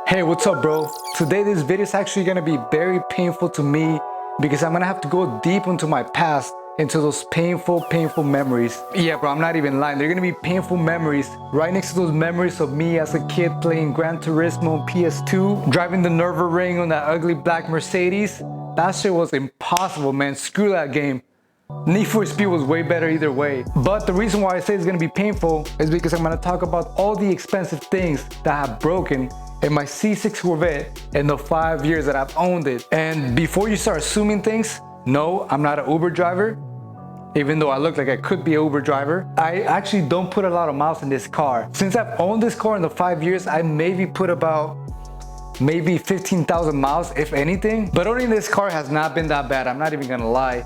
Hey, what's up, bro? Today this video is actually gonna be very painful to me because I'm gonna have to go deep into my past, into those painful memories. Yeah, bro, I'm not even lying. They're gonna be painful memories right next to those memories of me as a kid playing Gran Turismo on PS2, driving the Nürburgring on that ugly black Mercedes. That shit was impossible, man. Screw that game. Need for Speed was way better either way. But the reason why I say it's gonna be painful is because I'm gonna talk about all the expensive things that have broken in my C6 Corvette in the 5 years that I've owned it. And before you start assuming things, no, I'm not an Uber driver. Even though I look like I could be an Uber driver, I actually don't put a lot of miles in this car. Since I've owned this car in the 5 years, I maybe put about 15,000 miles, if anything. But owning this car has not been that bad. I'm not even gonna lie.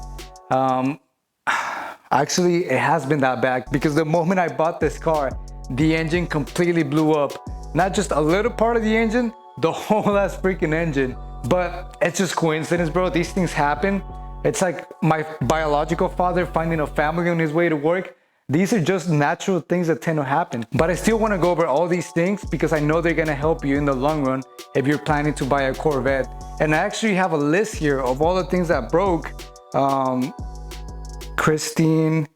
Actually, it has been that bad because the moment I bought this car, the engine completely blew up. Not just a little part of the engine, the whole ass freaking engine. But it's just coincidence, bro. These things happen. It's like my biological father finding a family on his way to work. These are just natural things that tend to happen. But I still want to go over all these things because I know they're going to help you in the long run if you're planning to buy a Corvette. And I actually have a list here of all the things that broke. Christine,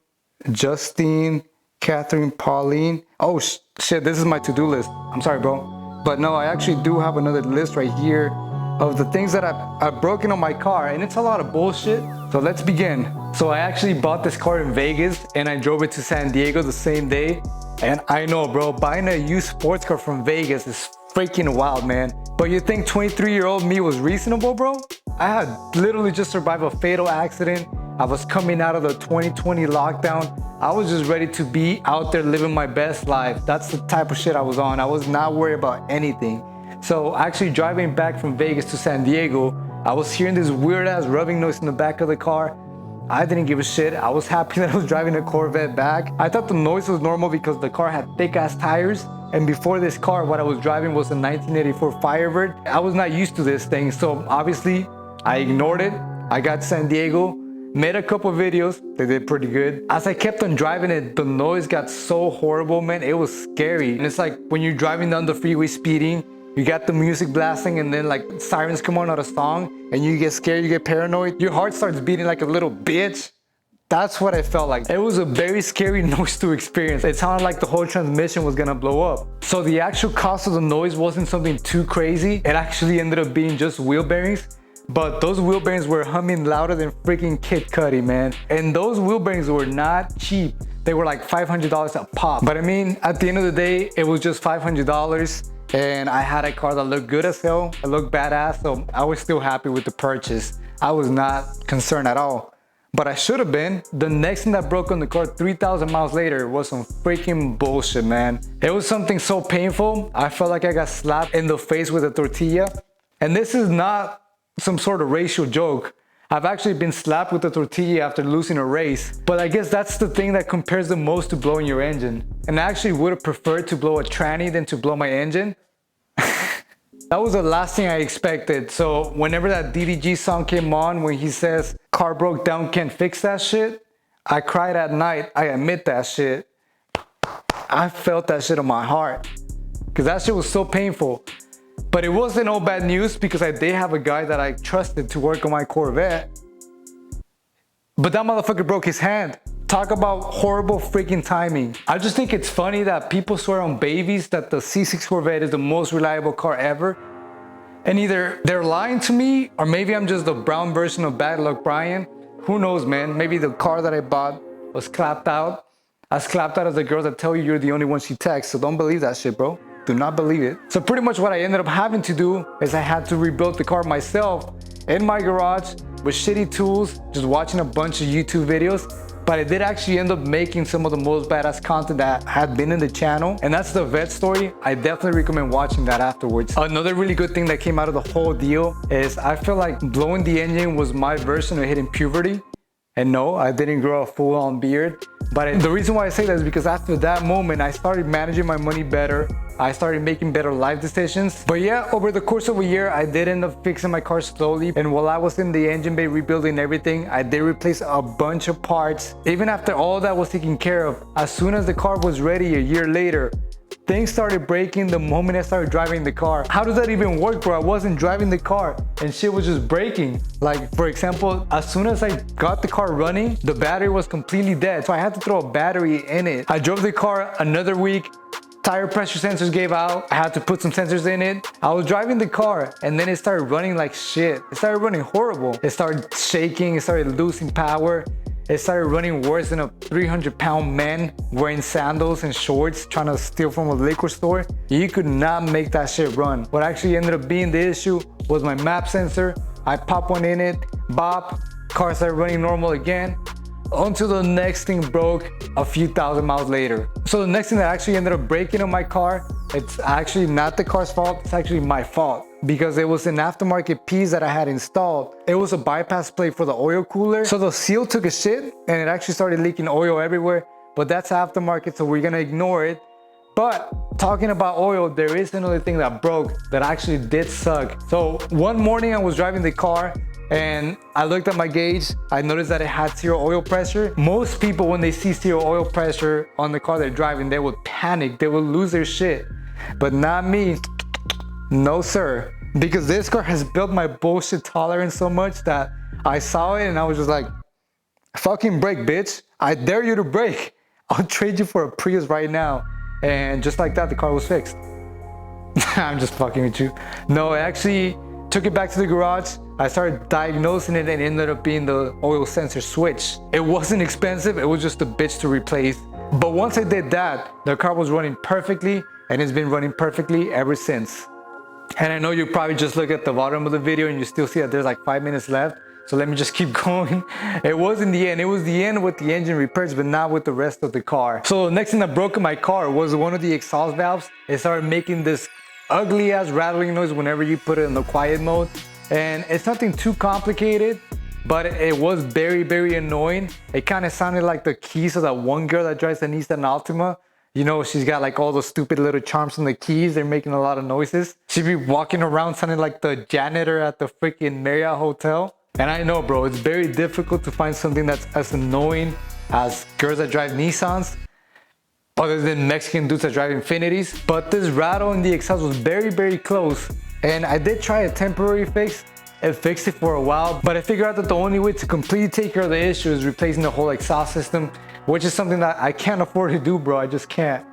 Justine, Catherine, Pauline. Oh shit, this is my to-do list. I'm sorry, bro. But no, I actually do have another list right here of the things that I've broken on my car, and it's a lot of bullshit. So let's begin. So I actually bought this car in Vegas and I drove it to San Diego the same day. And I know, bro, buying a used sports car from Vegas is freaking wild, man. But you think 23-year-old me was reasonable, bro? I had literally just survived a fatal accident. I was coming out of the 2020 lockdown. I was just ready to be out there living my best life. That's the type of shit I was on. I was not worried about anything. So actually driving back from Vegas to San Diego, I was hearing this weird ass rubbing noise in the back of the car. I didn't give a shit. I was happy that I was driving a Corvette back. I thought the noise was normal because the car had thick ass tires. And before this car, what I was driving was a 1984 Firebird. I was not used to this thing. So obviously I ignored it. I got to San Diego. Made a couple videos, they did pretty good. As I kept on driving it, the noise got so horrible, man. It was scary. And it's like when you're driving down the freeway speeding, you got the music blasting and then like sirens come on out a song and you get scared, you get paranoid. Your heart starts beating like a little bitch. That's what I felt like. It was a very scary noise to experience. It sounded like the whole transmission was gonna blow up. So the actual cost of the noise wasn't something too crazy. It actually ended up being just wheel bearings. But those wheel bearings were humming louder than freaking Kid Cudi, man. And those wheel bearings were not cheap. They were like $500 a pop. But I mean, at the end of the day, it was just $500. And I had a car that looked good as hell. It looked badass, so I was still happy with the purchase. I was not concerned at all. But I should have been. The next thing that broke on the car 3,000 miles later was some freaking bullshit, man. It was something so painful. I felt like I got slapped in the face with a tortilla. And this is not some sort of racial joke. I've actually been slapped with a tortilla after losing a race, but I guess that's the thing that compares the most to blowing your engine. And I actually would have preferred to blow a tranny than to blow my engine. That was the last thing I expected. So whenever that DDG song came on, when he says, "Car broke down, can't fix that shit," I cried at night. I admit that shit. I felt that shit on my heart because that shit was so painful. But it wasn't all bad news because I did have a guy that I trusted to work on my Corvette. But that motherfucker broke his hand. Talk about horrible freaking timing. I just think it's funny that people swear on babies that the C6 Corvette is the most reliable car ever. And either they're lying to me or maybe I'm just the brown version of Bad Luck Brian. Who knows, man? Maybe the car that I bought was clapped out. As clapped out as the girls that tell you you're the only one she texts. So don't believe that shit, bro. Do not believe it. So pretty much what I ended up having to do is I had to rebuild the car myself in my garage with shitty tools, just watching a bunch of YouTube videos. But I did actually end up making some of the most badass content that had been in the channel. And that's the vet story. I definitely recommend watching that afterwards. Another really good thing that came out of the whole deal is I feel like blowing the engine was my version of hitting puberty. And no, I didn't grow a full-on beard. But the reason why I say that is because after that moment, I started managing my money better. I started making better life decisions. But yeah, over the course of a year, I did end up fixing my car slowly. And while I was in the engine bay rebuilding everything, I did replace a bunch of parts. Even after all that was taken care of, as soon as the car was ready a year later, Things started breaking the moment I started driving the car. How does that even work, bro? I wasn't driving the car and shit was just breaking. Like, for example, as soon as I got the car running, the battery was completely dead. So I had to throw a battery in it. I drove the car another week. Tire pressure sensors gave out. I had to put some sensors in it. I was driving the car and then it started running like shit. It started running horrible. It started shaking. It started losing power. It started running worse than a 300-pound man wearing sandals and shorts trying to steal from a liquor store. You could not make that shit run. What actually ended up being the issue was my map sensor. I popped one in it, bop, car started running normal again, until the next thing broke a few thousand miles later. So the next thing that actually ended up breaking on my car, it's actually not the car's fault, it's actually my fault. Because it was an aftermarket piece that I had installed. It was a bypass plate for the oil cooler. So the seal took a shit and it actually started leaking oil everywhere. But that's aftermarket, so we're gonna ignore it. But talking about oil, there is another thing that broke that actually did suck. So one morning I was driving the car and I looked at my gauge. I noticed that it had 0 oil pressure. Most people, when they see 0 oil pressure on the car they're driving, they would panic, they would lose their shit. But not me. No sir, because this car has built my bullshit tolerance so much that I saw it and I was just like, fucking brake, bitch. I dare you to brake. I'll trade you for a Prius right now. And just like that, the car was fixed. I'm just fucking with you. No, I actually took it back to the garage. I started diagnosing it and it ended up being the oil sensor switch. It wasn't expensive, it was just a bitch to replace. But once I did that, the car was running perfectly and it's been running perfectly ever since. And I know you probably just look at the bottom of the video and you still see that there's like 5 minutes left. So let me just keep going. It wasn't the end. It was the end with the engine repairs, but not with the rest of the car. So the next thing that broke in my car was one of the exhaust valves. It started making this ugly ass rattling noise whenever you put it in the quiet mode. And it's nothing too complicated, but it was very, very annoying. It kind of sounded like the keys of that one girl that drives the Nissan Altima. You know, she's got like all those stupid little charms on the keys. They're making a lot of noises. She'd be walking around sounding like the janitor at the freaking Marriott Hotel. And I know, bro, it's very difficult to find something that's as annoying as girls that drive Nissans, other than Mexican dudes that drive Infinitis. But this rattle in the exhaust was very, very close. And I did try a temporary fix. It fixed it for a while, but I figured out that the only way to completely take care of the issue is replacing the whole exhaust system, which is something that I can't afford to do, bro. I just can't.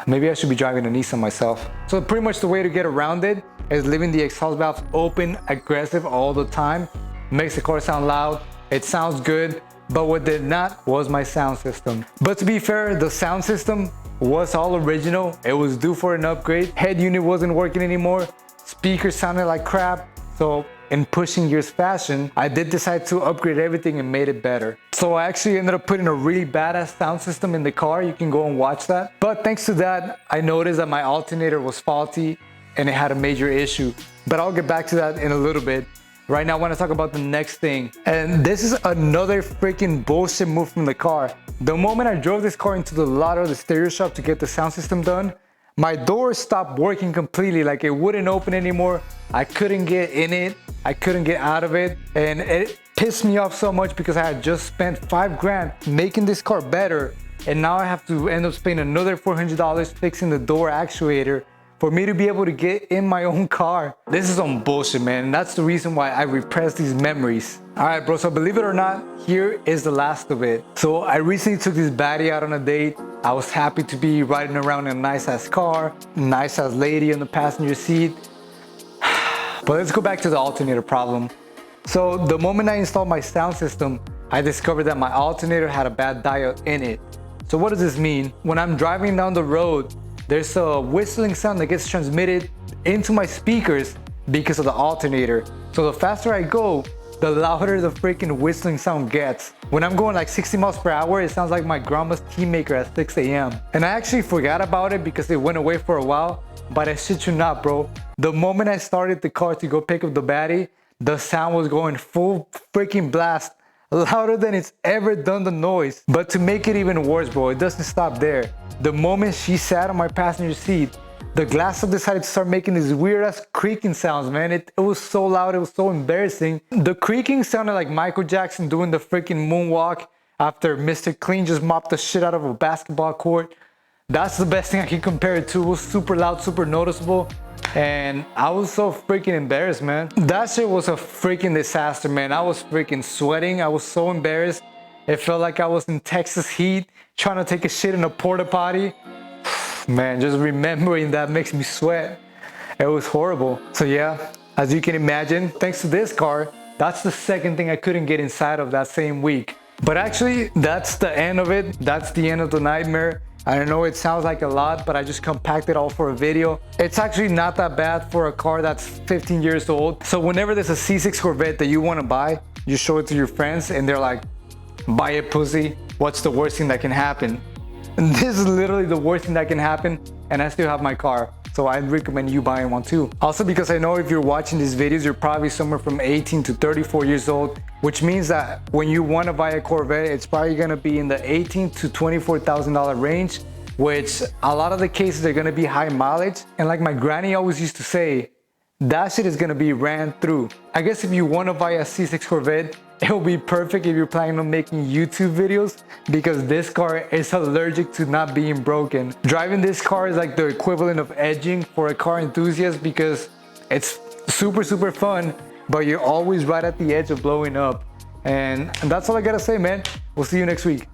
Maybe I should be driving a Nissan myself. So pretty much the way to get around it is leaving the exhaust valves open, aggressive all the time. Makes the car sound loud. It sounds good, but what did not was my sound system. But to be fair, the sound system was all original. It was due for an upgrade. Head unit wasn't working anymore. Speakers sounded like crap. So in pushing years fashion, I did decide to upgrade everything and made it better. So I actually ended up putting a really badass sound system in the car. You can go and watch that. But thanks to that, I noticed that my alternator was faulty and it had a major issue. But I'll get back to that in a little bit. Right now I want to talk about the next thing. And this is another freaking bullshit move from the car. The moment I drove this car into the lot of the stereo shop to get the sound system done, my door stopped working completely. Like it wouldn't open anymore. I couldn't get in it. I couldn't get out of it. And it pissed me off so much because I had just spent $5,000 making this car better. And now I have to end up spending another $400 fixing the door actuator for me to be able to get in my own car. This is some bullshit, man. And that's the reason why I repress these memories. All right, bro, so believe it or not, here is the last of it. So I recently took this baddie out on a date. I was happy to be riding around in a nice ass car, nice ass lady in the passenger seat. But let's go back to the alternator problem. So the moment I installed my sound system, I discovered that my alternator had a bad dial in it. So what does this mean? When I'm driving down the road, there's a whistling sound that gets transmitted into my speakers because of the alternator. So the faster I go, the louder the freaking whistling sound gets. When I'm going like 60 miles per hour, it sounds like my grandma's tea maker at 6 a.m. And I actually forgot about it because it went away for a while, but I shit you not, bro. The moment I started the car to go pick up the baddie, the sound was going full freaking blast, louder than it's ever done the noise. But to make it even worse, bro, it doesn't stop there. The moment she sat on my passenger seat, the glass decided to start making these weird ass creaking sounds, man. It was so loud, it was so embarrassing. The creaking sounded like Michael Jackson doing the freaking moonwalk after Mr. Clean just mopped the shit out of a basketball court. That's the best thing I can compare it to. It was super loud, super noticeable. And I was so freaking embarrassed, man. That shit was a freaking disaster, man. I was freaking sweating. I was so embarrassed. It felt like I was in Texas heat trying to take a shit in a porta potty. Man, just remembering that makes me sweat. It was horrible. So yeah, as you can imagine, thanks to this car, that's the second thing I couldn't get inside of that same week. But actually, that's the end of it. That's the end of the nightmare. I know it sounds like a lot, but I just compacted all for a video. It's actually not that bad for a car that's 15 years old. So whenever there's a C6 Corvette that you want to buy, you show it to your friends and they're like, buy it, pussy. What's the worst thing that can happen? And this is literally the worst thing that can happen, and I still have my car. So I recommend you buying one too. Also, because I know if you're watching these videos, you're probably somewhere from 18 to 34 years old, which means that when you want to buy a Corvette, it's probably going to be in the $18,000 to $24,000 range, which a lot of the cases are going to be high mileage. And like my granny always used to say, that shit is going to be ran through. I guess if you want to buy a C6 Corvette, it will be perfect if you're planning on making YouTube videos, because this car is allergic to not being broken. Driving this car is like the equivalent of edging for a car enthusiast, because it's super fun, but you're always right at the edge of blowing up. And that's all I gotta say, man. We'll see you next week.